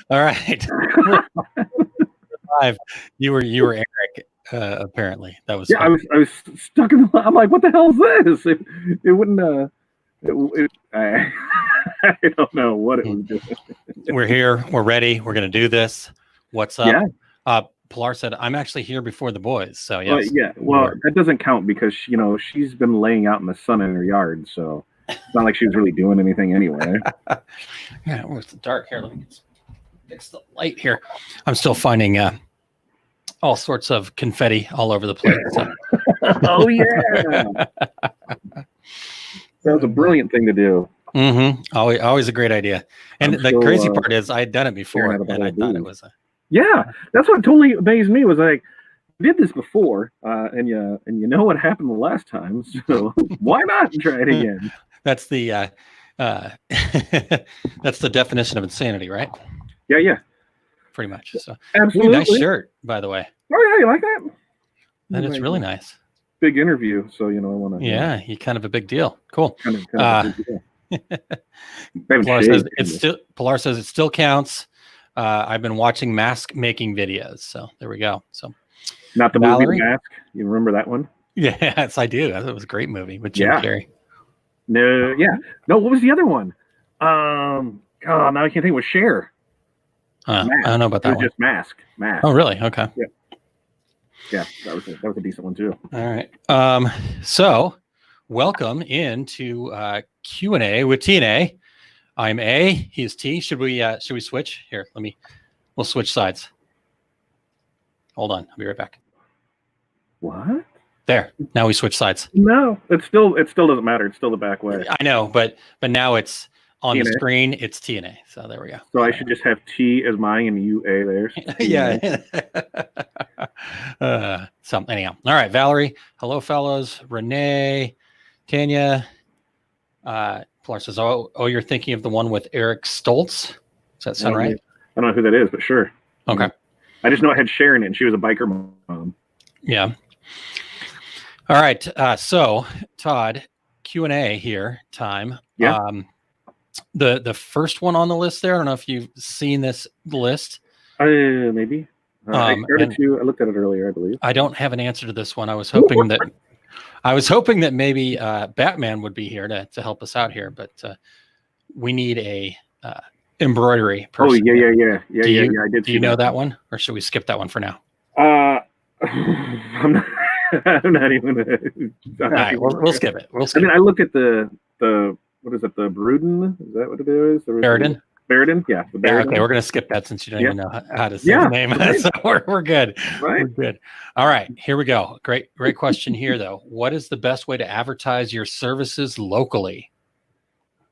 All right. Live. You were Eric. Apparently, that was. Yeah, fun. I was stuck in the. I'm like, what the hell is this? It wouldn't. I don't know what it was doing. We're here. We're ready. We're going to do this. What's up? Yeah. Pilar said, "I'm actually here before the boys." So yes. Well, that doesn't count because she's been laying out in the sun in her yard, so it's not like she was really doing anything anyway. Yeah, it's dark here. Let me fix the light here. I'm still finding all sorts of confetti all over the place. So. Oh yeah, that was a brilliant thing to do. Mm-hmm. Always a great idea. And the crazy part is, I had done it before, and I thought it was a. Yeah, that's what totally amazed me. Was like, I did this before, and you know what happened the last time, so why not try it again? That's the that's the definition of insanity, right? Yeah. Pretty much. So, absolutely. Nice shirt, by the way. Oh yeah, you like that? That is really nice. Big interview, so I want to. Yeah, you're kind of a big deal. Cool. Kind of a big deal. Pilar says it still counts. I've been watching mask making videos, so there we go. So, not the movie Mask. You remember that one? Yes, I do. It was a great movie with Jim Carrey. No. What was the other one? Now I can't think. It was Cher. I don't know about that one. Just Mask. Oh, really? Okay. Yeah, that was a decent one too. All right. So welcome into Q&A with TNA. I'm A. He's T. Should we switch? Here, we'll switch sides. Hold on. I'll be right back. What? There. Now we switch sides. No, it still doesn't matter. It's still the back way. I know, but now it's on TNA. The screen. It's TNA. So there we go. So I should just have T as mine and you A there. Yeah. So anyhow. All right, Valerie. Hello, fellows. Renee, Tanya. Pilar says, "Oh, you're thinking of the one with Eric Stoltz. Does that sound right?" I don't know who that is, but sure. Okay. I just know I had Sharon in it, and she was a biker mom. Yeah. All right. So Todd, Q&A here time. Yeah. The first one on the list there. I don't know if you've seen this list. Maybe. I looked at it earlier, I believe. I don't have an answer to this one. I was hoping that maybe Batman would be here to help us out here, but we need a embroidery person. Oh yeah. I did. Do you know that one, or should we skip that one for now? I'm not even. All right, we'll skip it. I look at the what is it? The Bruden? Is that what it is? Baradin? Baradin? Yeah. Okay, we're gonna skip that since you don't even know how to say the name. Right. So we're good. Right. We're good. All right, here we go. Great question here though. What is the best way to advertise your services locally?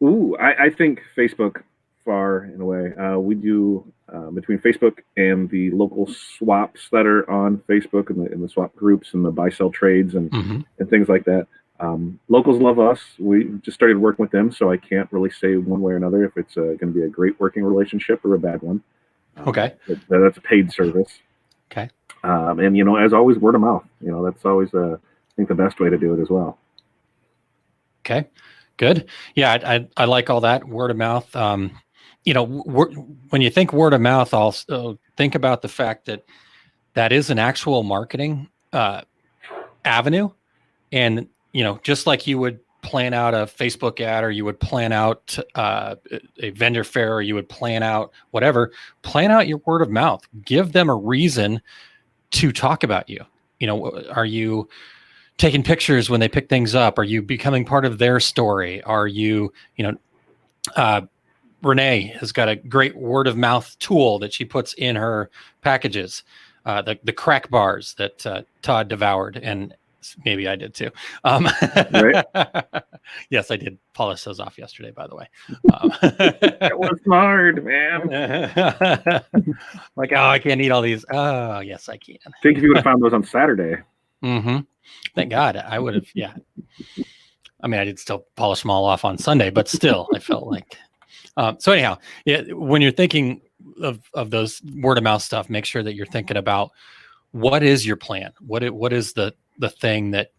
Ooh, I think Facebook far and away. We do between Facebook and the local swaps that are on Facebook and the swap groups and the buy sell trades and things like that. Locals love us. We just started working with them, so I can't really say one way or another if it's going to be a great working relationship or a bad one. Okay. That's a paid service. Okay. And as always, word of mouth. That's always I think the best way to do it as well. Okay. Good. Yeah, I like all that word of mouth. When you think word of mouth, also think about the fact that is an actual marketing avenue, and just like you would plan out a Facebook ad, or you would plan out a vendor fair, or you would plan out whatever, plan out your word of mouth. Give them a reason to talk about you. Are you taking pictures when they pick things up? Are you becoming part of their story? Are you, Renee has got a great word of mouth tool that she puts in her packages, the crack bars that Todd devoured, and maybe I did too. Right. Yes, I did polish those off yesterday, by the way. It was hard, man. Like, I can't eat all these. Oh, yes, I can. I think if you would have found those on Saturday. Mm-hmm. Thank God I would have. Yeah. I mean, I did still polish them all off on Sunday, but still, I felt like. So anyhow, when you're thinking of those word of mouth stuff, make sure that you're thinking about what is your plan. What is the thing that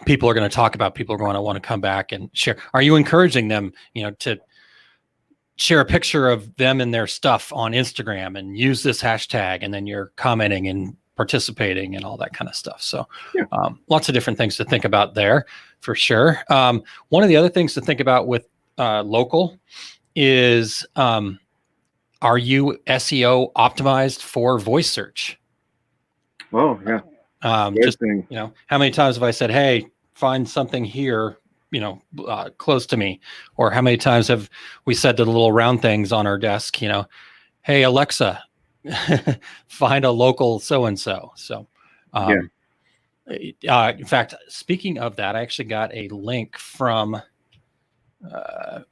people are going to talk about? People are going to want to come back and share. Are you encouraging them, to share a picture of them and their stuff on Instagram and use this hashtag, and then you're commenting and participating and all that kind of stuff. So Yeah. Lots of different things to think about there for sure. One of the other things to think about with local is, are you SEO optimized for voice search? Oh yeah. Just, how many times have I said, hey, find something here, close to me? Or how many times have we said to the little round things on our desk, hey, Alexa, find a local so-and-so. So, in fact, speaking of that, I actually got a link from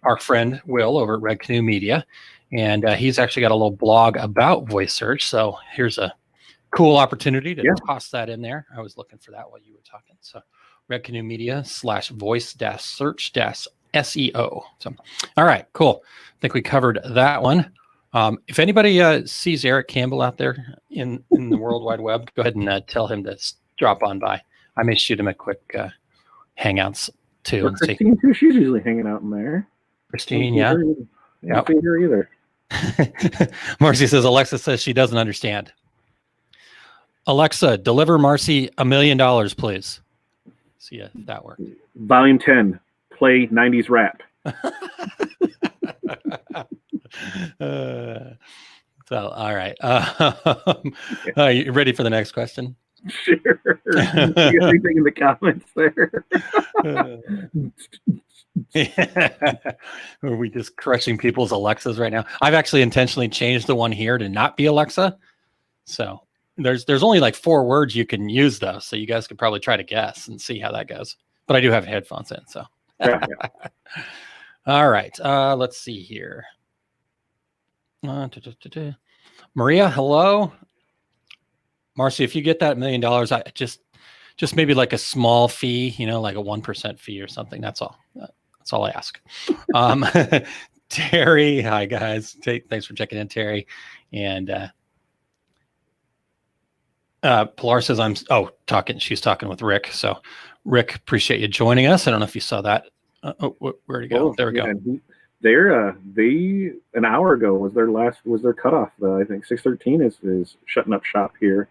our friend Will over at Red Canoe Media, and he's actually got a little blog about voice search. So here's a cool opportunity to toss that in there. I was looking for that while you were talking. So Red Canoe Media /voice-search-SEO. So, all right, cool. I think we covered that one. If anybody sees Eric Campbell out there in the World Wide Web, go ahead and tell him to drop on by. I may shoot him a quick hangouts too. Well, Christine too. She's usually hanging out in there. Christine, yeah. I don't see her either. Marcy says Alexa says she doesn't understand. Alexa, deliver Marcy $1 million, please. See if that worked. Volume 10, play 90s rap. So, all right. Are you ready for the next question? Sure. You got anything in the comments there? Are we just crushing people's Alexas right now? I've actually intentionally changed the one here to not be Alexa. So there's only like 4 words you can use though. So you guys could probably try to guess and see how that goes. But I do have headphones in, so. Yeah. All right. Let's see here. Maria, hello. Marcy, if you get that $1 million, I just maybe like a small fee, like a 1% fee or something. That's all. That's all I ask. Terry, hi guys. Thanks for checking in, Terry. And Pilar says she's talking with Rick. So Rick, appreciate you joining us. I don't know if you saw that. Where'd he go? There we go. They an hour ago was their cutoff. I think 613 is shutting up shop here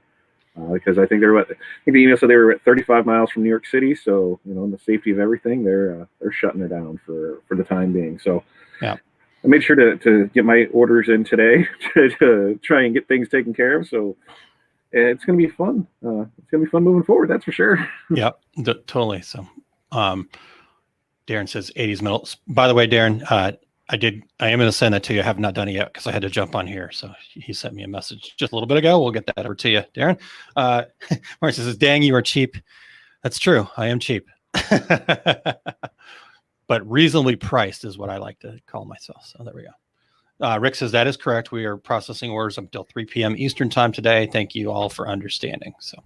because I think the email said they were at 35 miles from New York City. So in the safety of everything, they're shutting it down for the time being. So yeah, I made sure to get my orders in today to try and get things taken care of. So it's going to be fun. It's going to be fun moving forward. That's for sure. Yeah, totally. So, Darren says 80s metal. By the way, Darren, I am going to send that to you. I have not done it yet because I had to jump on here. So he sent me a message just a little bit ago. We'll get that over to you, Darren. Marcia says, dang, you are cheap. That's true. I am cheap. But reasonably priced is what I like to call myself. So there we go. Rick says that is correct. We are processing orders until 3 p.m. Eastern time today. Thank you all for understanding. So,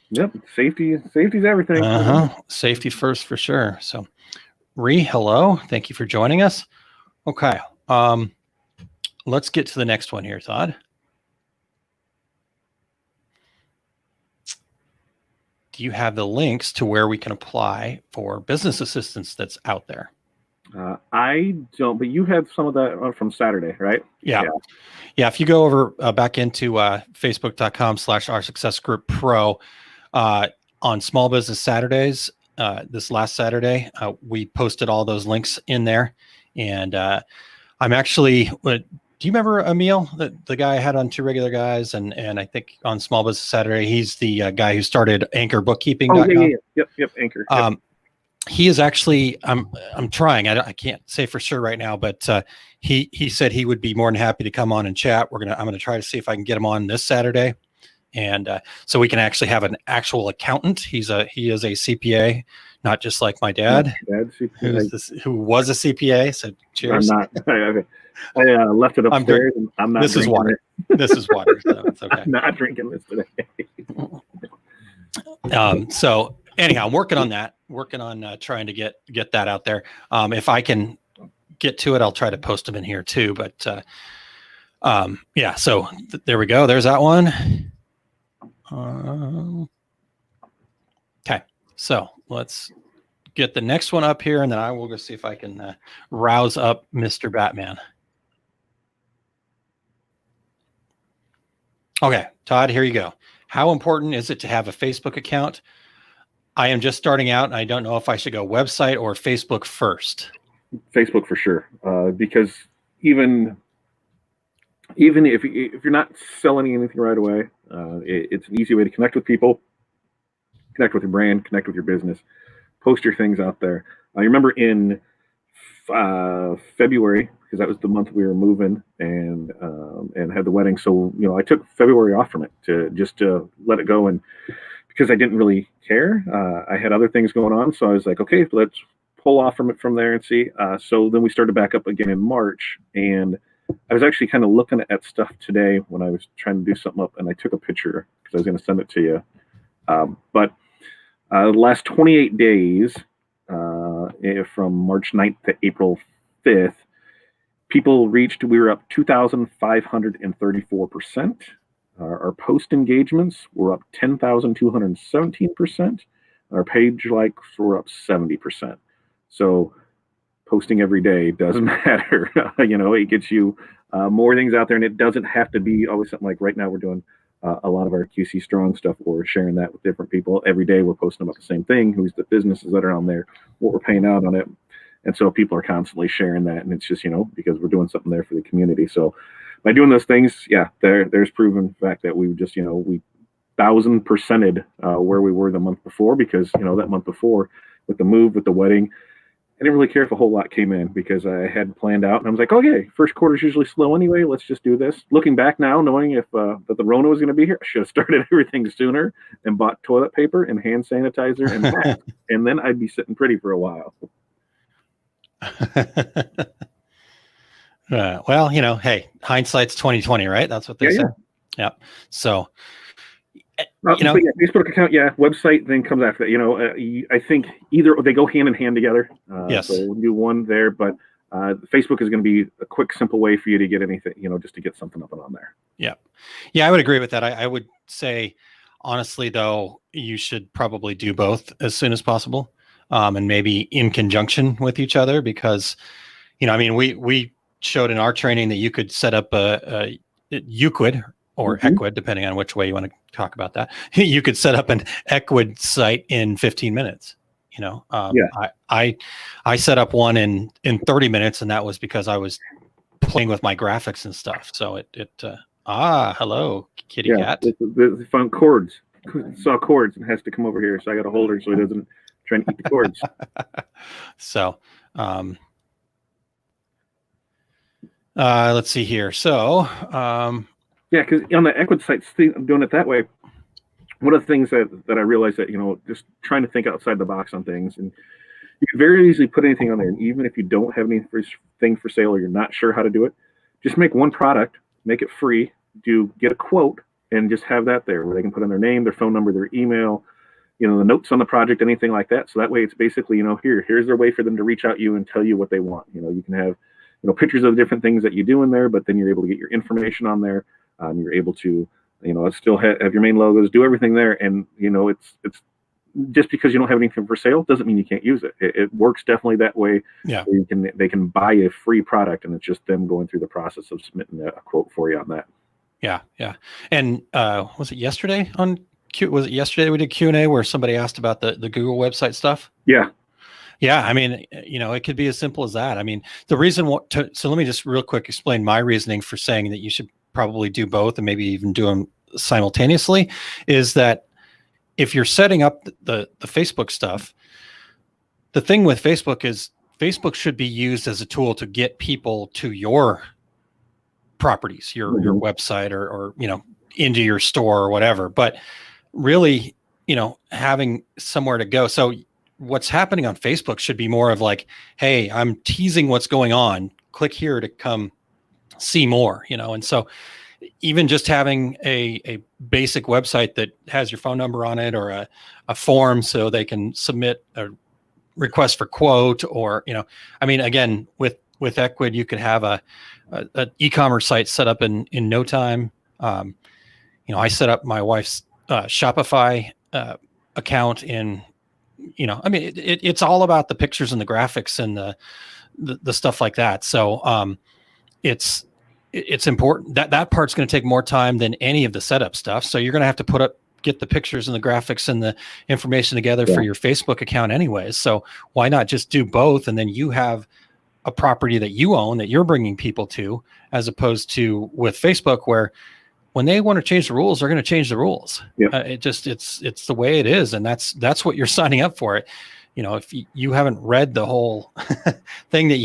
yep, safety's everything. Safety first for sure. So, hello. Thank you for joining us. Okay, let's get to the next one here, Todd. Do you have the links to where we can apply for business assistance that's out there? I don't, but you have some of that from Saturday, right? Yeah. If you go over back into facebook.com/Our Success Group Pro on Small Business Saturdays, this last Saturday, we posted all those links in there. And I'm actually, do you remember Emil, the guy I had on Two Regular Guys? And I think on Small Business Saturday, he's the guy who started Anchor Bookkeeping. Oh, yeah. Yep, Anchor. Yep. He is actually, I'm trying, I can't say for sure right now, but he said he would be more than happy to come on and chat. I'm going to try to see if I can get him on this Saturday. And so we can actually have an actual accountant. He is a CPA, not just like my dad, who was a CPA. So cheers. I'm not. I left it upstairs. I'm not. This is water. This is water. So it's okay. I'm not drinking this today. So anyhow, I'm working on that. Working on trying to get that out there. If I can get to it, I'll try to post them in here too. But yeah. So there we go. There's that one. Okay. So let's get the next one up here, and then I will go see if I can rouse up Mr. Batman. Okay, Todd, here you go. How important is it to have a Facebook account? I am just starting out and I don't know if I should go website or Facebook first. Facebook for sure, because even even if you're not selling anything right away, it's an easy way to connect with people, connect with your brand, connect with your business, post your things out there. I remember in February, because that was the month we were moving and had the wedding. So I took February off from it to just to let it go, and because I didn't really care, I had other things going on. So I was like, okay, let's pull off from it from there and see. So then we started back up again in March, and I was actually kind of looking at stuff today when I was trying to do something up, and I took a picture because I was going to send it to you. But the last 28 days, from March 9th to April 5th, we were up 2,534%. Our post engagements were up 10,217%. Our page likes were up 70%. So posting every day doesn't matter. It gets you more things out there, and it doesn't have to be always something like right now we're doing a lot of our QC Strong stuff. We're sharing that with different people every day. We're posting about the same thing, who's the businesses that are on there, what we're paying out on it. And so people are constantly sharing that, and it's just, because we're doing something there for the community. So by doing those things, yeah, there's proven fact that we just, we 1,000%ed where we were the month before, because, that month before with the move, with the wedding, I didn't really care if a whole lot came in because I had planned out, and I was like, okay, first quarter's usually slow anyway. Let's just do this. Looking back now, knowing if that the Rona was going to be here, I should have started everything sooner and bought toilet paper and hand sanitizer and masks, and then I'd be sitting pretty for a while. Well, hey, hindsight's 2020, right? That's what they say. Yeah. So, but yeah, Facebook account, yeah, website then comes after that. I think either they go hand in hand together. Yes. So we'll do one there, but Facebook is going to be a quick, simple way for you to get anything, just to get something up and on there. Yeah. Yeah, I would agree with that. I would say, honestly, though, you should probably do both as soon as possible, and maybe in conjunction with each other, because, we showed in our training that you could set up you could, or Ecwid, depending on which way you want to talk about that. You could set up an Ecwid site in 15 minutes. I set up one in 30 minutes, and that was because I was playing with my graphics and stuff. So hello, kitty cat. They found cords. Saw cords and has to come over here. So I got to hold her so he doesn't try and eat the cords. So, let's see here. So, yeah, because on the Ecwid sites, I'm doing it that way. One of the things that I realized that, just trying to think outside the box on things, and you can very easily put anything on there. And even if you don't have anything for sale or you're not sure how to do it, just make one product, make it free, get a quote, and just have that there where they can put in their name, their phone number, their email, the notes on the project, anything like that. So that way it's basically, here's their way for them to reach out to you and tell you what they want. You can have, pictures of the different things that you do in there, but then you're able to get your information on there. You're able to, still have your main logos, do everything there. And, it's just because you don't have anything for sale doesn't mean you can't use it. It works definitely that way. Yeah. They can buy a free product, and it's just them going through the process of submitting a quote for you on that. Yeah. Yeah. And was it yesterday we did Q&A where somebody asked about the Google website stuff? Yeah. Yeah. It could be as simple as that. The reason so let me just real quick explain my reasoning for saying that you should probably do both and maybe even do them simultaneously, is that if you're setting up the Facebook stuff, the thing with Facebook is Facebook should be used as a tool to get people to your properties, your website or into your store or whatever. But really, having somewhere to go. So what's happening on Facebook should be more of like, hey, I'm teasing what's going on. Click here to come see more, and so even just having a basic website that has your phone number on it, or a form so they can submit a request for quote, or again, with Ecwid, you could have a e-commerce site set up in no time. I set up my wife's Shopify account in, it's all about the pictures and the graphics and the stuff like that. So it's it's important that that part's going to take more time than any of the setup stuff. So you're going to have to get the pictures and the graphics and the information together for your Facebook account anyways. So why not just do both? And then you have a property that you own that you're bringing people to, as opposed to with Facebook, where when they want to change the rules, they're going to change the rules. Yep. It's the way it is. And that's what you're signing up for. It. You know, if you haven't read the whole thing that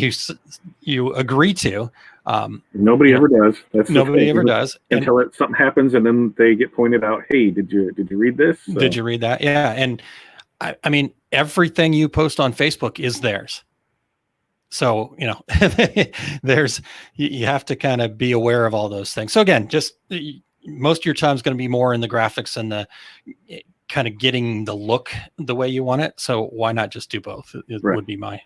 you agree to, nobody ever does. That's nobody ever does until something happens, and then they get pointed out. Hey, did you read this? So. Did you read that? Yeah, and I mean, everything you post on Facebook is theirs. So you know, you have to kind of be aware of all those things. So again, just most of your time is going to be more in the graphics and the kind of getting the look the way you want it. So why not just do both? It would be my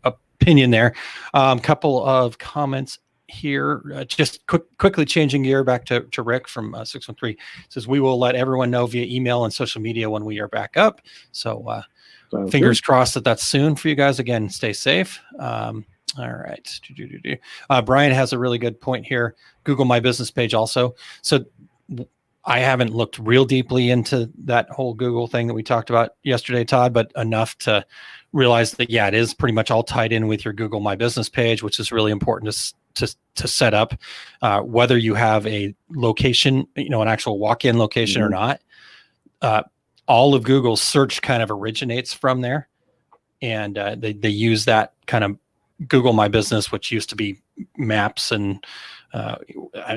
opinion there. Couple of comments here, just quickly changing gear back to Rick from 613. Says we will let everyone know via email and social media when we are back up. So fingers crossed that's soon for you guys. Again, stay safe. All right. Brian has a really good point here. Google My Business page also. So I haven't looked real deeply into that whole Google thing that we talked about yesterday, Todd, but enough to realize that, yeah, it is pretty much all tied in with your Google My Business page, which is really important to set up, whether you have a location, an actual walk-in location or not. All of Google's search kind of originates from there. And they use that kind of Google My Business, which used to be Maps, and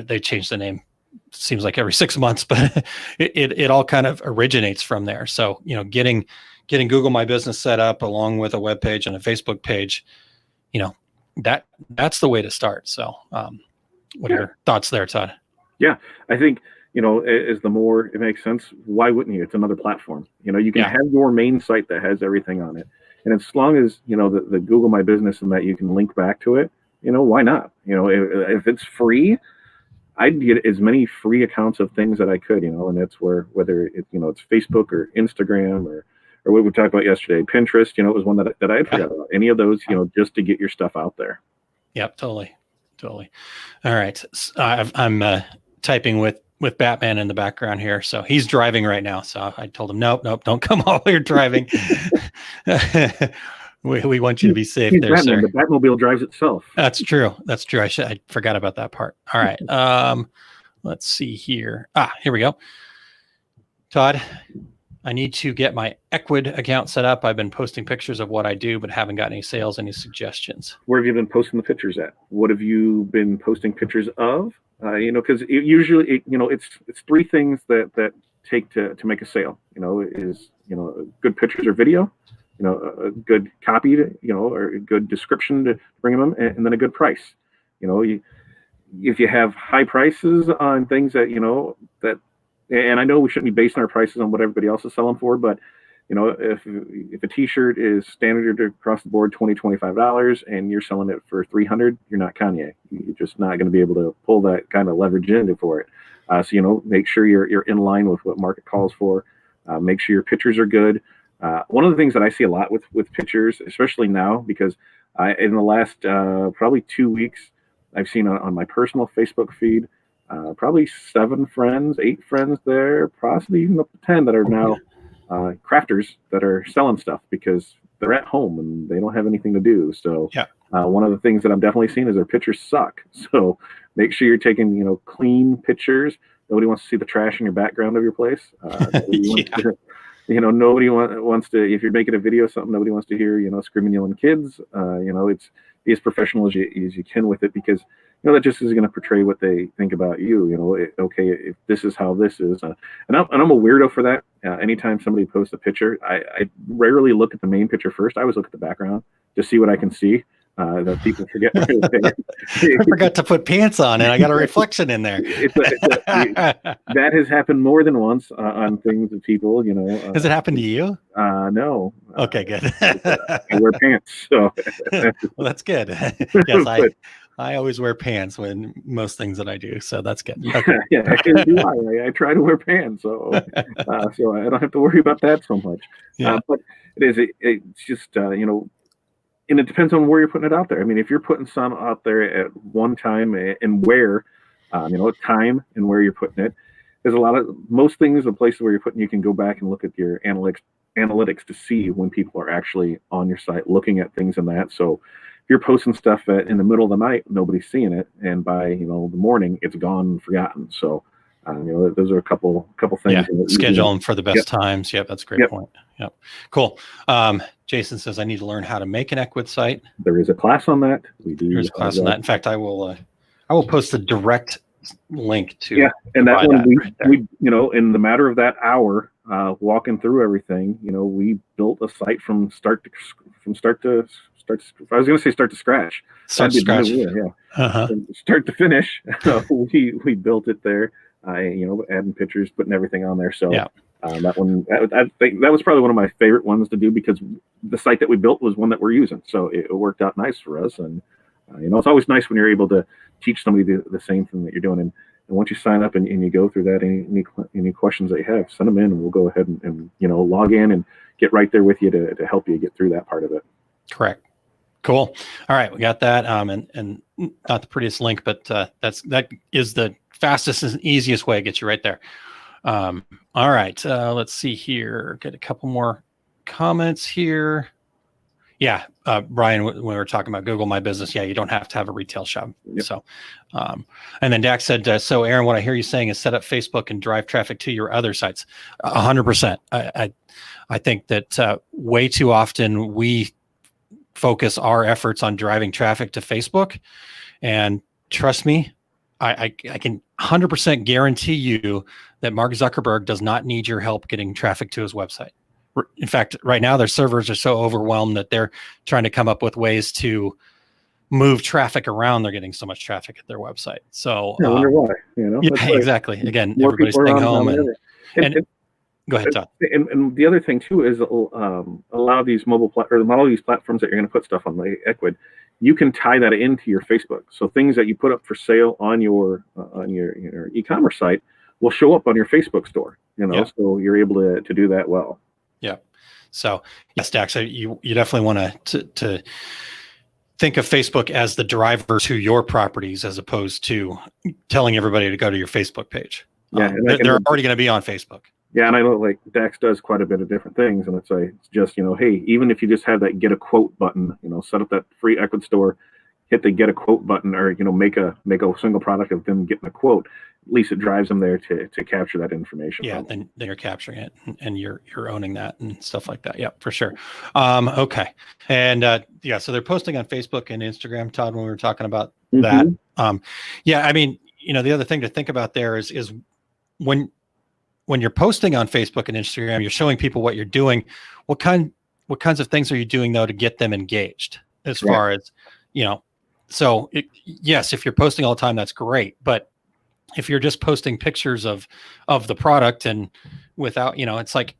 they changed the name. Seems like every 6 months, but it all kind of originates from there. So, getting Google My Business set up along with a web page and a Facebook page, that's the way to start. So, what are your thoughts there, Todd? Yeah, I think, as the more it makes sense, why wouldn't you? It's another platform. You can have your main site that has everything on it. And as long as, the Google My Business and that you can link back to it, why not? If it's free, I'd get as many free accounts of things that I could, and that's whether it's Facebook or Instagram or what we talked about yesterday, Pinterest, it was one that I had forgot about. Any of those, just to get your stuff out there. Yep, totally. All right. I'm typing with Batman in the background here. So he's driving right now. So I told him, nope, don't come while you're driving. We want you to be safe there, Batman, sir. The Batmobile drives itself. That's true. I forgot about that part. All right. Let's see here. Here we go. Todd, I need to get my Ecwid account set up. I've been posting pictures of what I do, but haven't got any sales. Any suggestions? Where have you been posting the pictures at? What have you been posting pictures of? Because usually, it's three things that take to make a sale. Good pictures or video. A good copy, or a good description to bring them, and then a good price. If you have high prices on things that, and I know we shouldn't be basing our prices on what everybody else is selling for, but, if a t-shirt is standard across the board, $25, and you're selling it for $300, you're not Kanye. You're just not going to be able to pull that kind of leverage into for it. So, make sure you're in line with what market calls for. Make sure your pictures are good. One of the things that I see a lot with pictures, especially now, because in the last probably 2 weeks, I've seen on my personal Facebook feed, probably 7 friends, 8 friends there, possibly even up to 10 that are now crafters that are selling stuff because they're at home and they don't have anything to do. So one of the things that I'm definitely seeing is their pictures suck. So make sure you're taking, clean pictures. Nobody wants to see the trash in your background of your place. Nobody wants to, if you're making a video, something, nobody wants to hear, screaming, yelling kids. It's be as professional as you can with it, because, that just is going to portray what they think about you. Okay, if this is how this is. And I'm a weirdo for that. Anytime somebody posts a picture, I rarely look at the main picture first. I always look at the background to see what I can see. That people forget. I forgot to put pants on, and I got a reflection in there. That has happened more than once on things with people. Has it happened to you? No. Okay, good. I wear pants, so well, that's good. Yes, I always wear pants when most things that I do, so that's good. Okay. Yeah, I try to wear pants, so so I don't have to worry about that so much. Yeah. But it's just and it depends on where you're putting it out there. I mean, if you're putting some out there at one time and where, time and where you're putting it, there's a lot of most things, the places where you're putting, you can go back and look at your analytics to see when people are actually on your site looking at things in that. So if you're posting stuff in the middle of the night, nobody's seeing it, and by the morning, it's gone and forgotten. So those are a couple things. Yeah, schedule them for the best times. Yep, that's a great point. Yep, cool. Jason says I need to learn how to make an Ecwid site. There is a class on that. There's a class on that. In fact, I will post a direct link to. Yeah, and that one we in the matter of that hour, walking through everything, we built a site from start to I was going to say start to scratch. Start to scratch. Start to finish. we built it there. Adding pictures, putting everything on there. So yeah. That one, I think that was probably one of my favorite ones to do, because the site that we built was one that we're using. So it worked out nice for us. And, it's always nice when you're able to teach somebody the same thing that you're doing. And once you sign up and you go through that, any questions that you have, send them in, and we'll go ahead and log in and get right there with you to help you get through that part of it. Correct. Cool. All right. We got that. And not the prettiest link, but that is the fastest and easiest way to get you right there. All right. Let's see here. Get a couple more comments here. Yeah. Brian, when we were talking about Google My Business, you don't have to have a retail shop. Yep. So, and then Dax said, so Aaron, what I hear you saying is set up Facebook and drive traffic to your other sites. 100%. I think that way too often we focus our efforts on driving traffic to Facebook, and trust me, I can 100% guarantee you that Mark Zuckerberg does not need your help getting traffic to his website. In fact, right now their servers are so overwhelmed that they're trying to come up with ways to move traffic around. They're getting so much traffic at their website. So I wonder why. Exactly. Again, everybody's staying home and go ahead, Todd. And the other thing too is a lot of these mobile a lot of these platforms that you're going to put stuff on, the Ecwid, you can tie that into your Facebook. So things that you put up for sale on your e-commerce site will show up on your Facebook store. So you're able to do that well. Yeah. So yes, Dax, you definitely want to think of Facebook as the driver to your properties, as opposed to telling everybody to go to your Facebook page. Yeah, they're already going to be on Facebook. Yeah, and I know like Dax does quite a bit of different things, and it's just hey, even if you just have that get a quote button, set up that free Ecwid store, hit the get a quote button, or make a single product of them getting a quote. At least it drives them there to capture that information. Yeah, then you're capturing it, and you're owning that and stuff like that. Yeah, for sure. Okay, and so they're posting on Facebook and Instagram, Todd, when we were talking about that. I mean, the other thing to think about there is when you're posting on Facebook and Instagram, you're showing people what you're doing. What kinds of things are you doing though to get them engaged? As far as so yes, if you're posting all the time, that's great. But if you're just posting pictures of the product and without, it's like,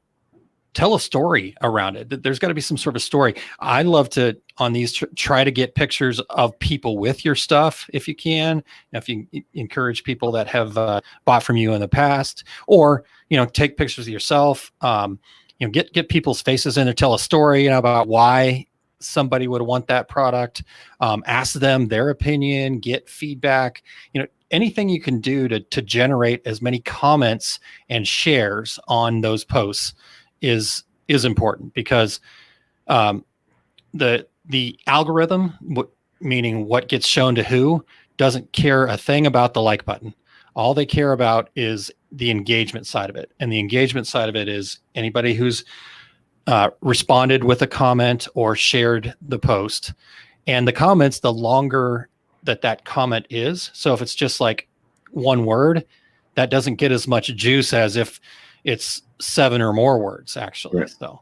tell a story around it. There's got to be some sort of story. I love to, on these, try to get pictures of people with your stuff if you can. If you encourage people that have bought from you in the past, or, take pictures of yourself, get people's faces in there, tell a story about why somebody would want that product, ask them their opinion, get feedback, anything you can do to generate as many comments and shares on those posts is important, because the algorithm, meaning what gets shown to who, doesn't care a thing about the like button. All they care about is the engagement side of it. And the engagement side of it is anybody who's responded with a comment or shared the post. And the comments, the longer that comment is. So if it's just like one word, that doesn't get as much juice as if it's 7 or more words, actually. Right. So,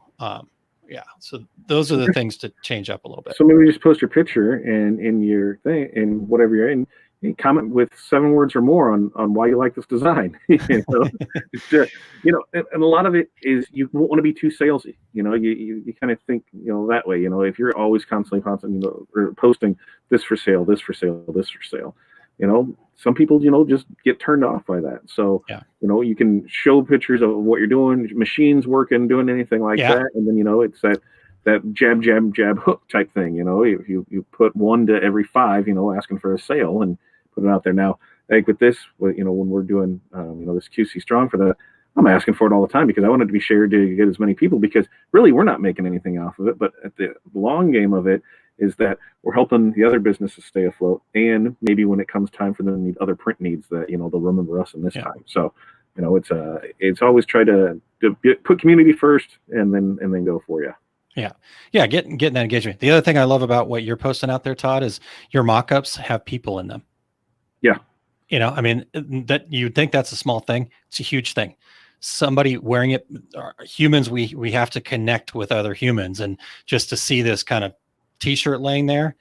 so those are the things to change up a little bit. So maybe just post your picture and in your thing and whatever you're in, you comment with 7 words or more on why you like this design. It's just, and a lot of it is you won't want to be too salesy. You kind of think, that way. If you're always constantly or posting this for sale, this for sale, this for sale. Some people, just get turned off by that. So, you can show pictures of what you're doing, machines working, doing anything like that. And then, it's that jab hook type thing. If you put 1 to every 5, asking for a sale and put it out there. Now, like with this, when we're doing this QC Strong for that, I'm asking for it all the time because I want it to be shared to get as many people, because really we're not making anything off of it. But at the long game of it is that we're helping the other businesses stay afloat, and maybe when it comes time for them to need other print needs, that they'll remember us in this time. So it's always try to put community first and then go for you. Yeah, getting that engagement. The other thing I love about what you're posting out there, Todd, is your mock-ups have people in them. Yeah. I mean, that you'd think that's a small thing. It's a huge thing. Somebody wearing it, humans, we have to connect with other humans, and just to see this kind of t-shirt laying there,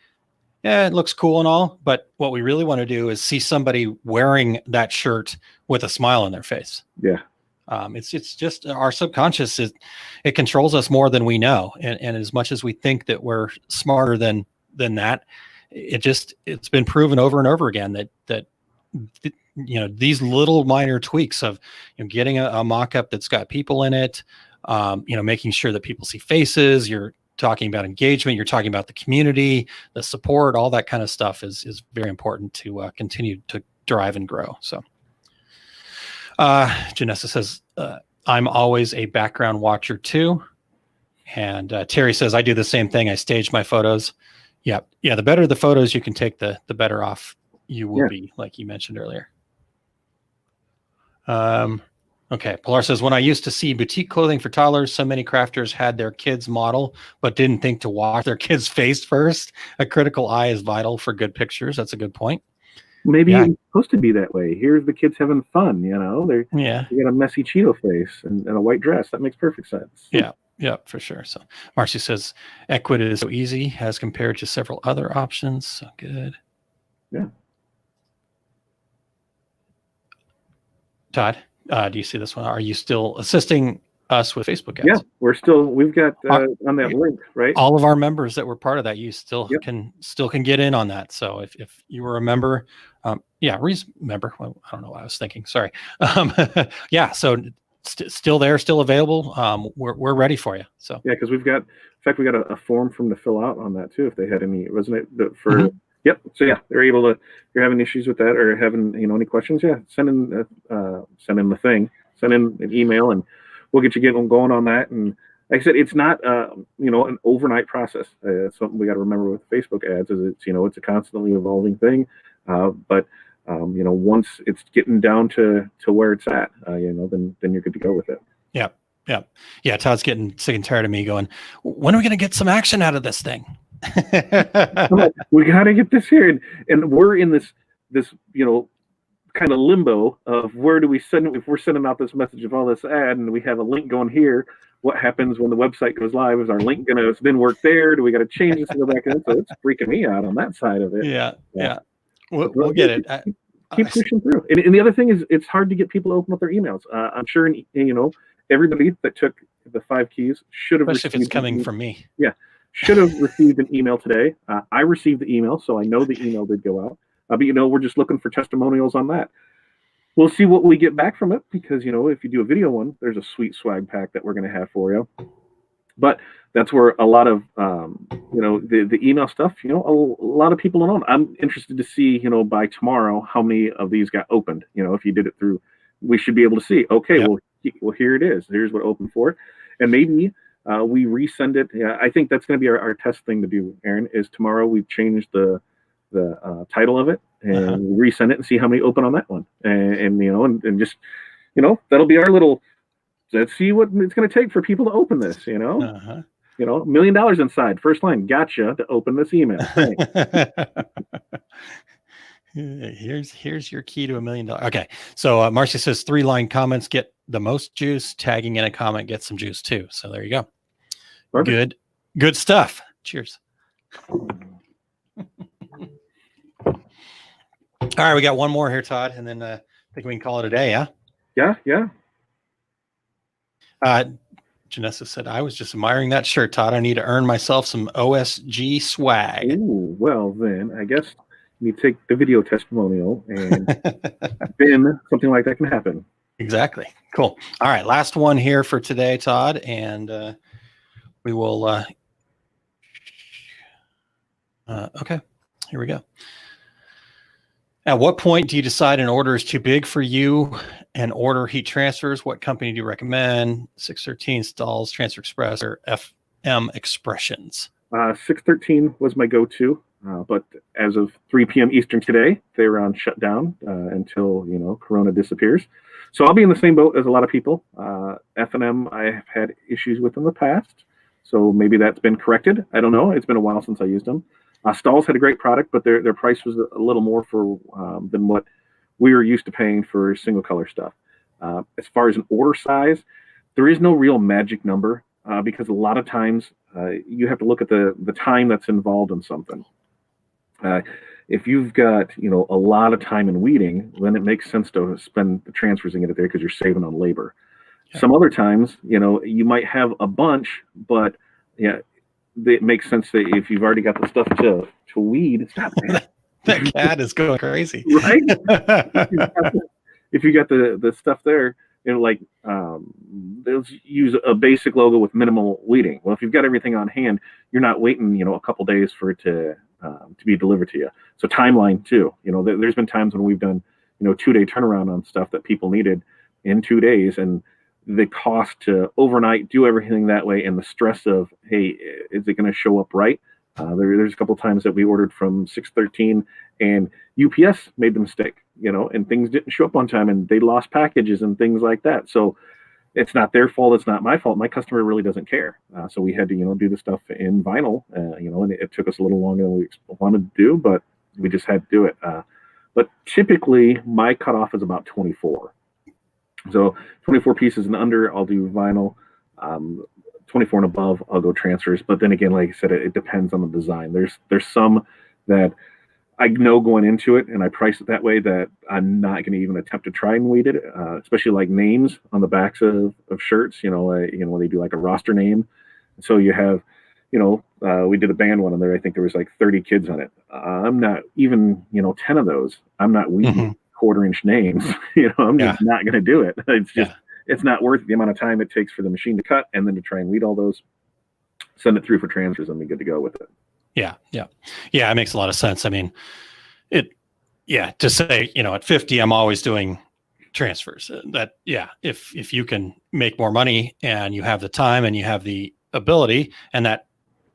yeah, it looks cool and all, but what we really want to do is see somebody wearing that shirt with a smile on their face. Yeah. It's just our subconscious it controls us more than we know. And as much as we think that we're smarter than that, it's been proven over and over again that these little minor tweaks of getting a mock-up that's got people in it, making sure that people see faces, you're talking about engagement, you're talking about the community, the support, all that kind of stuff is very important to continue to drive and grow. So Janessa says, I'm always a background watcher too. And Terry says, I do the same thing. I stage my photos. Yeah. The better the photos you can take, the better off you will be, like you mentioned earlier. Okay. Pilar says, when I used to see boutique clothing for toddlers, so many crafters had their kids model, but didn't think to wash their kid's face first. A critical eye is vital for good pictures. That's a good point. Maybe it's supposed to be that way. Here's the kids having fun, they got a messy Cheeto face and a white dress. That makes perfect sense. Yeah, for sure. So Marcy says, Ecwid is so easy as compared to several other options. So good. Yeah. Todd, do you see this one? Are you still assisting us with Facebook ads? Yeah, we've got on that link, right? All of our members that were part of that, you still can get in on that. So if you were a member, member. Well, I don't know what I was thinking. Sorry. So still there, still available. We're ready for you. So because we got a form for them to fill out on that too. If they had any, wasn't it for? Yep. So they're able to. If you're having issues with that or having any questions, send in the thing, send in an email, and we'll get you going on that. And like I said, it's not an overnight process. It's something we got to remember with Facebook ads is it's a constantly evolving thing. But once it's getting down to where it's at, then you're good to go with it. Yeah. Todd's getting sick and tired of me going, when are we going to get some action out of this thing? We got to get this here, and we're in this kind of limbo of where do we send, if we're sending out this message of all this ad and we have a link going here, what happens when the website goes live? Is our link going to then work there? Do we got to change this and go back in? So it's freaking me out on that side of it. Yeah. We'll get it. Keep pushing through. And the other thing is, it's hard to get people to open up their emails. I'm sure, everybody that took the 5 keys should have received. Especially if it's coming from me. Yeah. Should have received an email today. I received the email, so I know the email did go out. But we're just looking for testimonials on that. We'll see what we get back from it, because if you do a video one, there's a sweet swag pack that we're going to have for you. But that's where a lot of the email stuff. A lot of people don't know. I'm interested to see by tomorrow how many of these got opened. If you did it through, we should be able to see. Okay, well here it is. Here's what opened for it, and maybe. We resend it. Yeah, I think that's going to be our test thing to do, Aaron, is tomorrow we change the title of it and resend it and see how many open on that one. And just, that'll be our little, let's see what it's going to take for people to open this, $1 million inside. First line, gotcha, to open this email. Here's your key to $1 million. Okay. So Marcia says 3-line comments get the most juice. Tagging in a comment gets some juice too. So there you go. Perfect. Good stuff. Cheers. All right. We got one more here, Todd, and then I think we can call it a day. Yeah. Yeah. Janessa said, I was just admiring that shirt, Todd. I need to earn myself some OSG swag. Ooh, well, then I guess you take the video testimonial and then something like that can happen. Exactly. Cool. All right. Last one here for today, Todd. And we will Okay, here we go. At what point do you decide an order is too big for you and order heat transfers? What company do you recommend? 613 Stalls, Transfer Express, or FM Expressions? 613 was my go-to, but as of 3 p.m. Eastern today, they're on shutdown until Corona disappears. So I'll be in the same boat as a lot of people. F&M, I have had issues with in the past, so maybe that's been corrected. I don't know. It's been a while since I used them. Stalls had a great product, but their price was a little more for than what we were used to paying for single color stuff. As far as an order size, there is no real magic number because a lot of times you have to look at the time that's involved in something. If you've got a lot of time in weeding, then it makes sense to spend the transfers and get it there because you're saving on labor. Yeah. Some other times, you might have a bunch, but it makes sense that if you've already got the stuff to weed, it's not bad. That cat is going crazy, right? If you got the stuff there, they'll use a basic logo with minimal weeding. Well, if you've got everything on hand, you're not waiting, a couple days for it to be delivered to you. So timeline too. There's been times when we've done 2-day turnaround on stuff that people needed in 2 days, and the cost to overnight do everything that way and the stress of, hey, is it going to show up right? There's a couple times that we ordered from 613 and UPS made the mistake, and things didn't show up on time and they lost packages and things like that. So it's not their fault. It's not my fault. My customer really doesn't care. So we had to, do the stuff in vinyl, and it took us a little longer than we wanted to do, but we just had to do it. But typically my cutoff is about 24. So 24 pieces and under, I'll do vinyl. 24 and above, I'll go transfers. But then again, like I said, it depends on the design. There's some that I know going into it, and I price it that way that I'm not going to even attempt to try and weed it, especially like names on the backs of shirts. When they do like a roster name. So you have, we did a band one on there. I think there was like 30 kids on it. I'm not even 10 of those. I'm not weeding quarter-inch names. I'm just not going to do it. It's just it's not worth the amount of time it takes for the machine to cut and then to try and weed all those. Send it through for transfers and be good to go with it. Yeah. It makes a lot of sense. I mean, to say, at 50, I'm always doing transfers. If you can make more money and you have the time and you have the ability, and that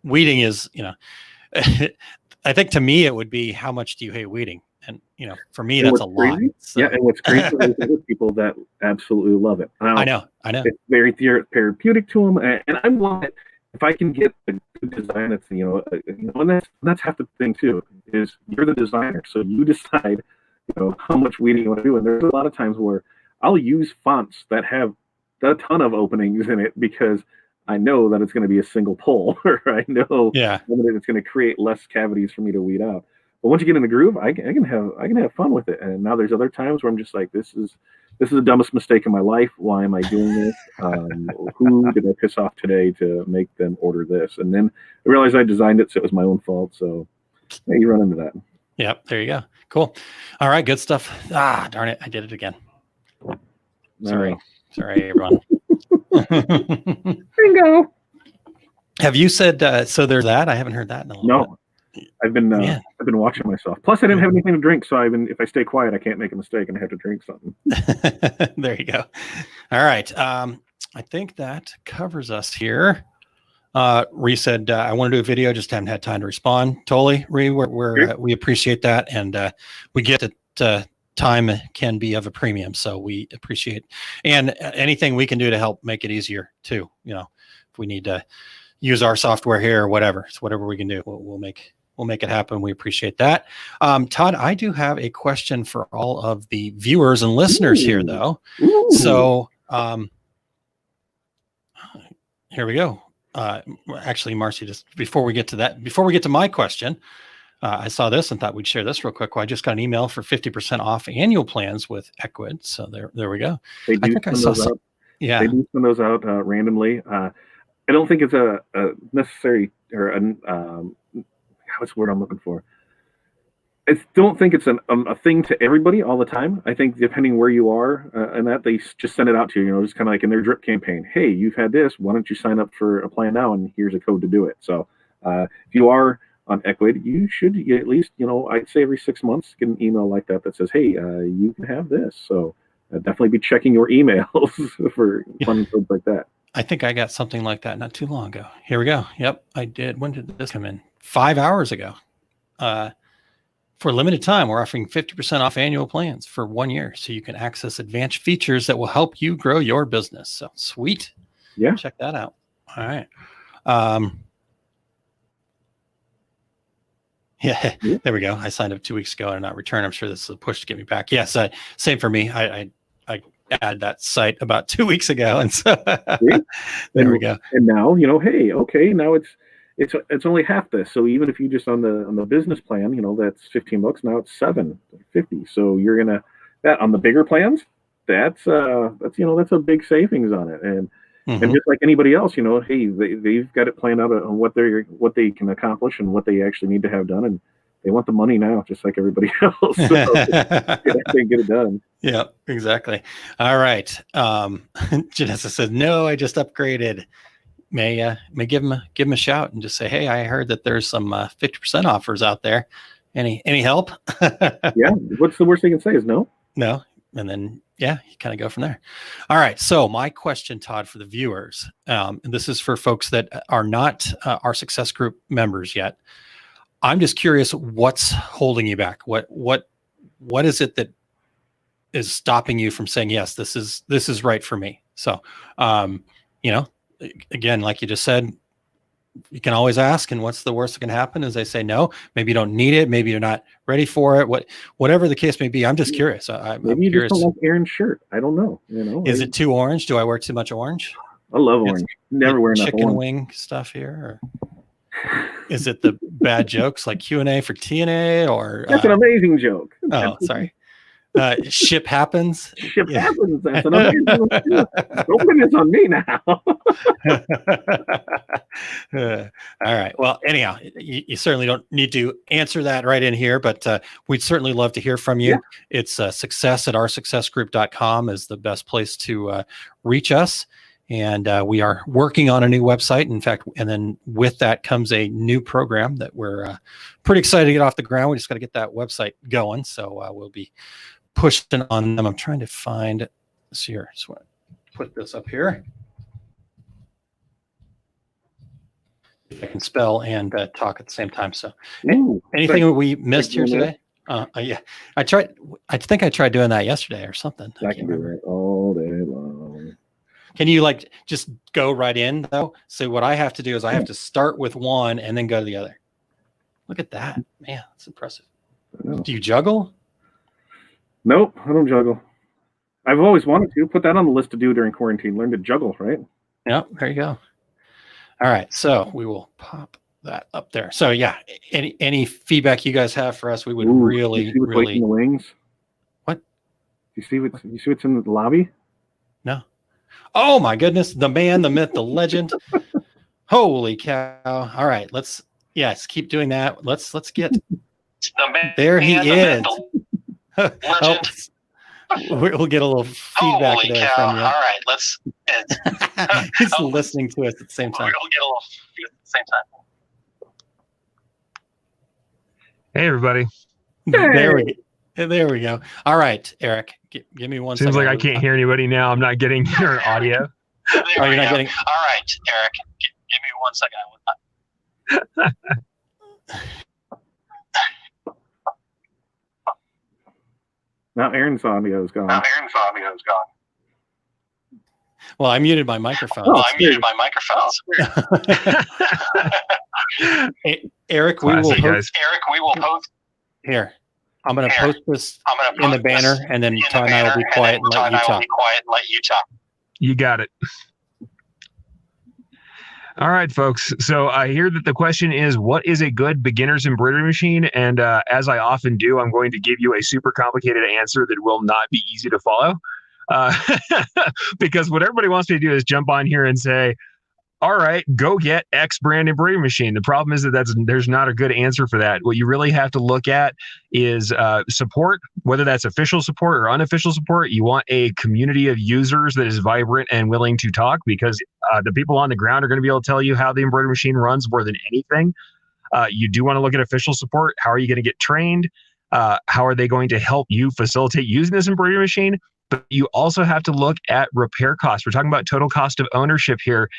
weeding is, I think to me it would be, how much do you hate weeding? And for me, that's a lot. So. Yeah, and what's crazy is there's people that absolutely love it. I know. It's very therapeutic to them, and I want it. If I can get a good design, that's and that's half the thing too. Is you're the designer, so you decide, how much weeding you want to do. And there's a lot of times where I'll use fonts that have a ton of openings in it because I know that it's going to be a single pull, or I know that it's going to create less cavities for me to weed out. But once you get in the groove, I can have fun with it. And now there's other times where I'm just like, this is the dumbest mistake in my life. Why am I doing this? Who did I piss off today to make them order this? And then I realized I designed it, so it was my own fault. So you run into that. Yep, there you go. Cool. All right, good stuff. Darn it, I did it again. Sorry, everyone. Bingo. Have you said so? There's that. I haven't heard that in a little bit. I've been watching myself. Plus, I didn't have anything to drink, so if I stay quiet, I can't make a mistake, and I have to drink something. There you go. All right. I think that covers us here. Ree said, I want to do a video, just haven't had time to respond. Totally, Ree, we appreciate that, and we get that time can be of a premium, so we appreciate, and anything we can do to help make it easier too. If we need to use our software here or whatever, it's whatever we can do, we'll make it happen. We appreciate that. Todd, I do have a question for all of the viewers and listeners here, though. Ooh. So here we go. Actually, Marcy, just before we get to my question, I saw this and thought we'd share this real quick. Well, I just got an email for 50% off annual plans with Equid. So there we go. They do send those out. Yeah, they do send those out randomly. I don't think it's a necessary or what's the word I'm looking for? I don't think it's a thing to everybody all the time. I think depending where you are and that they just send it out to you, just kind of like in their drip campaign. Hey, you've had this. Why don't you sign up for a plan now? And here's a code to do it. So if you are on Ecwid, you should get at least, I'd say every 6 months get an email like that says, hey, you can have this. So definitely be checking your emails for fun things like that. I think I got something like that not too long ago. Here we go. Yep, I did. When did this come in? 5 hours ago. For a limited time, we're offering 50% off annual plans for 1 year, so you can access advanced features that will help you grow your business. So sweet. Yeah. Check that out. All right. Yeah, there we go. I signed up 2 weeks ago and not returned. I'm sure this is a push to get me back. Yes, same for me. I added that site about 2 weeks ago, and so there we go. And now, hey, okay, now it's only half this. So even if you just on the business plan, that's $15. Now it's $7.50. So you're gonna that on the bigger plans. That's a big savings on it. And and just like anybody else, hey, they've got it planned out on what they can accomplish and what they actually need to have done, and they want the money now, just like everybody else. So they get it done. Yeah, exactly. All right. Janessa says, no, I just upgraded. May give him a shout and just say, hey, I heard that there's some 50% offers out there. Any help? Yeah. What's the worst they can say is no. No. And then, yeah, you kind of go from there. All right. So my question, Todd, for the viewers, and this is for folks that are not our Success Group members yet. I'm just curious, what's holding you back? What is it that is stopping you from saying, yes, this is right for me? So, again, like you just said, you can always ask, and what's the worst that can happen is they say no. Maybe you don't need it. Maybe you're not ready for it. Whatever the case may be, I'm just curious. Maybe you just don't like Aaron's shirt. I don't know. Is it too orange? Do I wear too much orange? I love orange. Never wear enough chicken orange. wing stuff here. Or is it the bad jokes like Q&A for TNA or? That's an amazing joke. Oh, sorry. Ship happens. Ship happens. That's an amazing one too. Don't put this on me now. All right. Well, anyhow, you certainly don't need to answer that right in here, but we'd certainly love to hear from you. Yeah. It's success@oursuccessgroup.com is the best place to reach us. And we are working on a new website. In fact, and then with that comes a new program that we're pretty excited to get off the ground. We just got to get that website going. So we'll be pushing on them. I'm trying to find this here. Just want to put this up here. I can spell and talk at the same time. So anything we missed here today? Yeah, I think I tried doing that yesterday or something. I can do it all day long. Can you just go right in though? So what I have to do is I have to start with one and then go to the other. Look at that, man. That's impressive. Do you juggle? Nope, I don't juggle. I've always wanted to put that on the list to do during quarantine. Learn to juggle, right? Yep, there you go. All right, so we will pop that up there. So yeah, any feedback you guys have for us, we would really. In the wings. What? You see what's in the lobby? No. Oh my goodness, the man, the myth, the legend. Holy cow. All right, let's keep doing that. Let's get there he is. Oh, we'll get a little feedback there from you. All right, let's he's listening to us at the same time. We'll get a little feedback at the same time. Hey everybody. There we go. All right, Eric, give me one second. Seems like I can't hear anybody now. I'm not getting your audio. Oh, you're not getting. All right, Eric, give me 1 second. Now Aaron's audio is gone. Well, I muted my microphone. Hey, Eric, we will post. Here, I'm going to post this in the banner, and then Todd and I will be quiet and let you talk. You got it. All right, folks. So I hear that the question is, what is a good beginner's embroidery machine? And as I often do, I'm going to give you a super complicated answer that will not be easy to follow. Because what everybody wants me to do is jump on here and say, all right, go get X brand embroidery machine. The problem is that there's not a good answer for that. What you really have to look at is support, whether that's official support or unofficial support. You want a community of users that is vibrant and willing to talk, because the people on the ground are going to be able to tell you how the embroidery machine runs more than anything. You do want to look at official support. How are you going to get trained? How are they going to help you facilitate using this embroidery machine? But you also have to look at repair costs. We're talking about total cost of ownership here.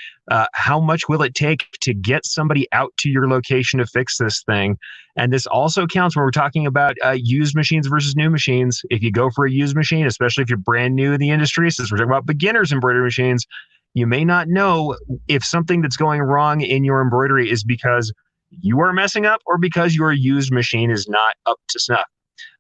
How much will it take to get somebody out to your location to fix this thing? And this also counts when we're talking about used machines versus new machines. If you go for a used machine, especially if you're brand new in the industry, since we're talking about beginners embroidery machines, you may not know if something that's going wrong in your embroidery is because you are messing up or because your used machine is not up to snuff.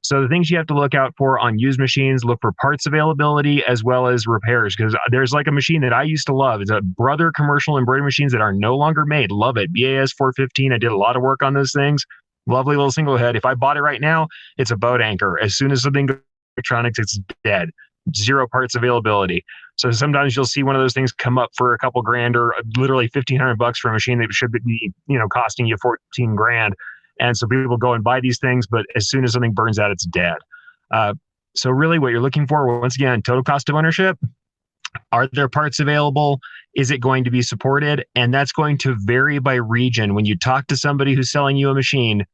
So the things you have to look out for on used machines, look for parts availability as well as repairs, because there's like a machine that I used to love. It's a Brother commercial embroidery machines that are no longer made. Love it. BAS 415. I did a lot of work on those things. Lovely little single head. If I bought it right now, it's a boat anchor. As soon as something goes electronics, it's dead. Zero parts availability. So sometimes you'll see one of those things come up for a couple grand or literally $1,500 for a machine that should be, costing you 14 grand. And so people go and buy these things, but as soon as something burns out, it's dead. So really what you're looking for, once again, total cost of ownership. Are there parts available? Is it going to be supported? And that's going to vary by region. When you talk to somebody who's selling you a machine,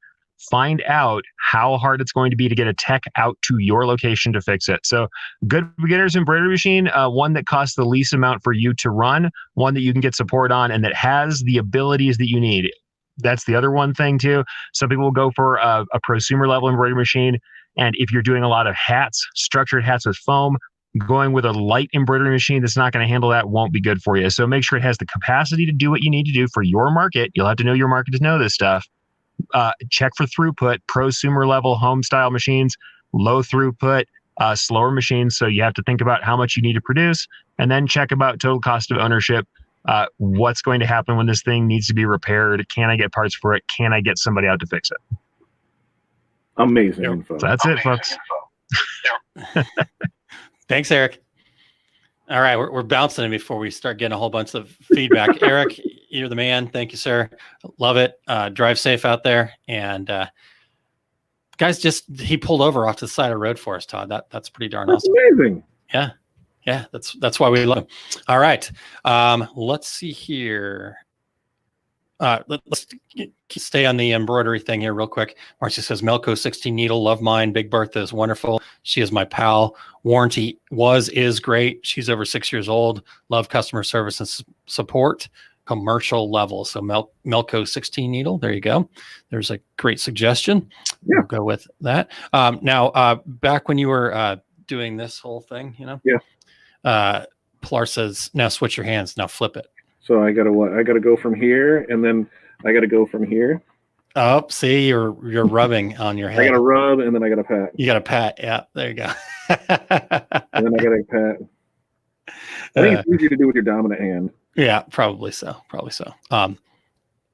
find out how hard it's going to be to get a tech out to your location to fix it. So good beginner's embroidery machine, one that costs the least amount for you to run, one that you can get support on, and that has the abilities that you need. That's the other one thing too. Some people will go for a prosumer level embroidery machine. And if you're doing a lot of hats, structured hats with foam, going with a light embroidery machine that's not going to handle that won't be good for you. So make sure it has the capacity to do what you need to do for your market. You'll have to know your market to know this stuff. Check for throughput, prosumer level home style machines, low throughput, slower machines. So you have to think about how much you need to produce, and then check about total cost of ownership. What's going to happen when this thing needs to be repaired? Can I get parts for it? Can I get somebody out to fix it? Amazing info. So that's it, folks. Thanks, Eric. All right, we're bouncing in before we start getting a whole bunch of feedback. Eric, you're the man. Thank you, sir. Love it. Drive safe out there. And guys, he pulled over off to the side of the road for us, Todd. That's pretty darn awesome. Amazing. Yeah, that's why we love him. All right, let's see here. Let's stay on the embroidery thing here real quick. Marcy says, Melco 16 needle, love mine. Big Bertha is wonderful. She is my pal. Warranty is great. She's over 6 years old. Love customer service and support, commercial level. So Melco 16 needle, there you go. There's a great suggestion. Yeah. We'll go with that. Now, back when you were doing this whole thing, Pilar says, now switch your hands. Now flip it. So I gotta go from here, and then I gotta go from here. Oh, see, you're rubbing on your head. I gotta rub, and then I gotta pat. You gotta pat. Yeah, there you go. And then I gotta pat. I think it's easier to do with your dominant hand. Yeah, probably so.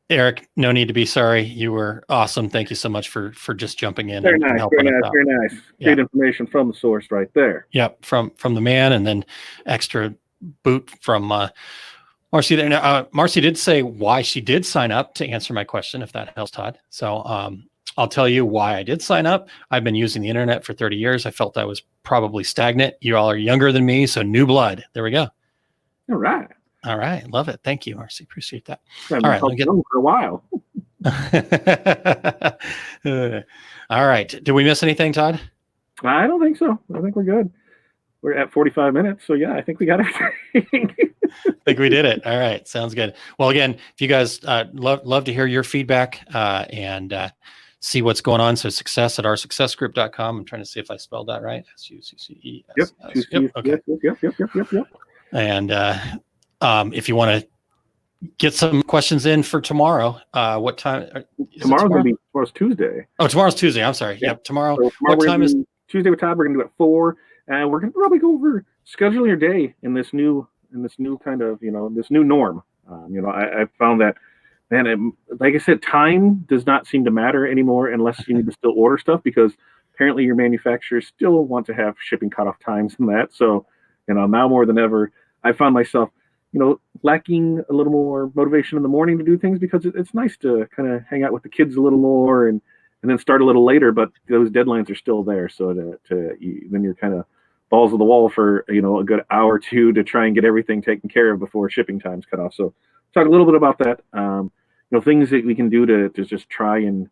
Eric, no need to be sorry. You were awesome. Thank you so much for just jumping in. Very and nice. helping us out. Very nice. Great information from the source right there. Yep, from the man, and then extra boot from Marcy there. Now, Marcy did say why she did sign up to answer my question, if that helps, Todd. So I'll tell you why I did sign up. I've been using the internet for 30 years. I felt I was probably stagnant. You all are younger than me, so new blood. There we go. All right. Love it. Thank you, Marcy. Appreciate that. All right, let me get for a while. All right. Did we miss anything, Todd? I don't think so. I think we're good. We're at 45 minutes, so yeah, I think we got everything. I think we did it. All right. Sounds good. Well, again, if you guys love to hear your feedback and see what's going on. So success@oursuccessgroup.com. I'm trying to see if I spelled that right. SUCCESS. Yep. Okay. Yep. And if you want to get some questions in for tomorrow, what time? Tomorrow's Tuesday. Oh, tomorrow's Tuesday. I'm sorry. Yep. Tomorrow. So What time is Tuesday with Todd? We're gonna do it at 4, and we're gonna probably go over scheduling your day in this new kind of this new norm. I found that, man, like I said, time does not seem to matter anymore unless you need to still order stuff, because apparently your manufacturers still want to have shipping cutoff times and that. So now more than ever, I found myself lacking a little more motivation in the morning to do things, because it's nice to kind of hang out with the kids a little more and then start a little later, but those deadlines are still there. So then you're kind of balls of the wall for a good hour or two to try and get everything taken care of before shipping times cut off. So talk a little bit about that. things that we can do to just try and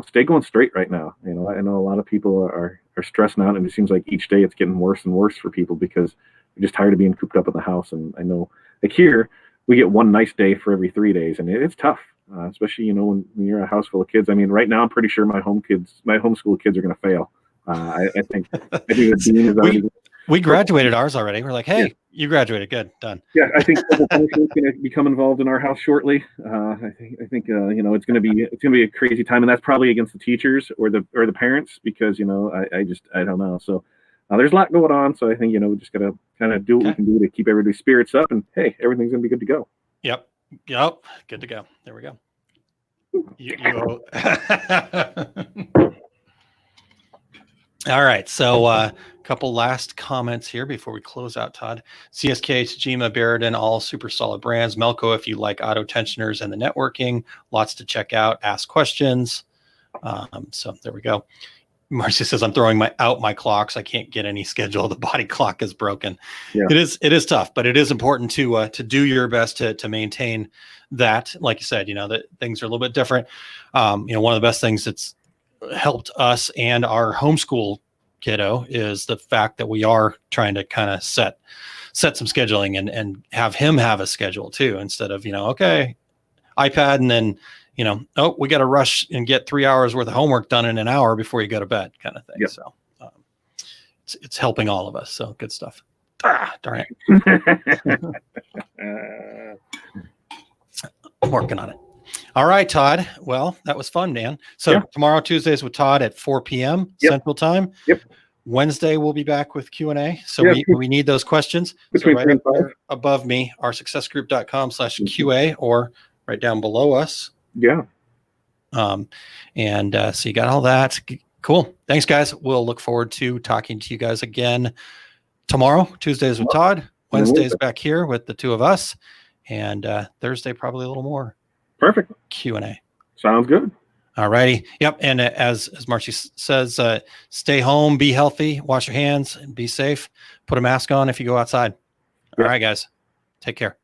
stay going straight right now. I know a lot of people are stressing out, and it seems like each day it's getting worse and worse for people because we're just tired of being cooped up in the house. And I know, like here, we get one nice day for every 3 days, and it's tough, especially when you're a house full of kids. I mean, right now I'm pretty sure my homeschool kids are going to fail. I think the dean is already. We graduated ours already. We're like, hey, yeah. You graduated, good, done. Yeah, I think is going to become involved in our house shortly. I think it's going to be a crazy time, and that's probably against the teachers or the parents because I don't know. So there's a lot going on. So I think we just got to kind of do what we can do to keep everybody's spirits up, and hey, everything's going to be good to go. Yep, good to go. There we go. All right, so a couple last comments here before we close out, Todd. CSK, Tajima, Barradin, all super solid brands. Melco, if you like auto tensioners and the networking, lots to check out. Ask questions. So there we go. Marcy says, I'm throwing out my clocks. I can't get any schedule. The body clock is broken. Yeah. It is tough, but it is important to do your best to maintain that. Like you said, that things are a little bit different. One of the best things that's helped us and our homeschool kiddo is the fact that we are trying to kind of set some scheduling and have him have a schedule too, instead of, okay, iPad, and then, we got to rush and get 3 hours worth of homework done in an hour before you go to bed kind of thing. Yep. So it's helping all of us. So good stuff. Darn it. I'm working on it. All right, Todd. Well, that was fun, man. So tomorrow, Tuesdays with Todd at 4 p.m. Central Time. Yep. Wednesday, we'll be back with Q&A. So we need those questions. So right up there above me, oursuccessgroup.com/QA, or right down below us. Yeah. So you got all that. Cool. Thanks, guys. We'll look forward to talking to you guys again tomorrow, Tuesdays with Todd. Wednesdays back here with the two of us. And Thursday, probably a little more. Perfect. Q&A. Sounds good. All righty. Yep. And as Marcy says, stay home, be healthy, wash your hands, and be safe. Put a mask on if you go outside. All right, guys. Take care.